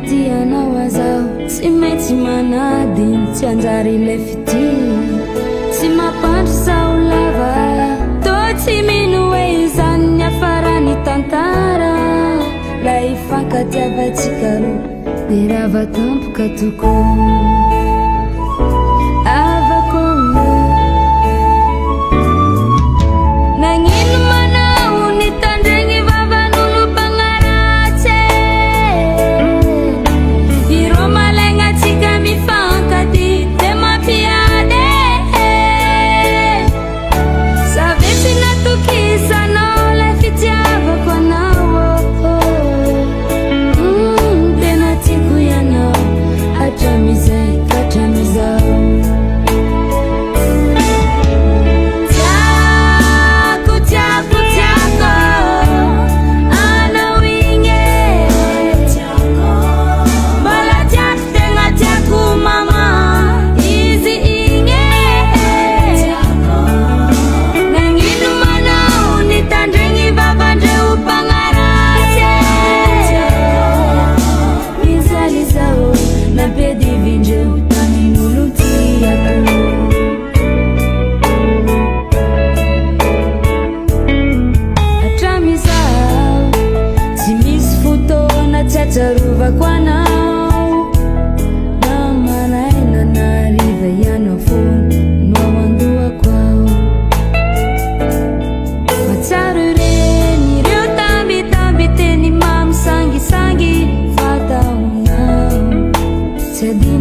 tianao azao tsy maintsy manadiny tsy anjary le fity tsy mampandry sao lava tô tsy mino hoe izany ny afarany tantara la ifankatiavatsika ro de rava tampoka toko avako nagnino manao nitandregny vavan'olo mpanaratsy irô malegna atsika mifankady de mampiady savetsy natokisanao le fitiavako anao tena tiako ianao hatramizay katramizao tsarovako anao namanaina nariva ianao fony no andohako ao matsaro reny ireo tambitamby teny mamy sangisangy fataonao tsy adino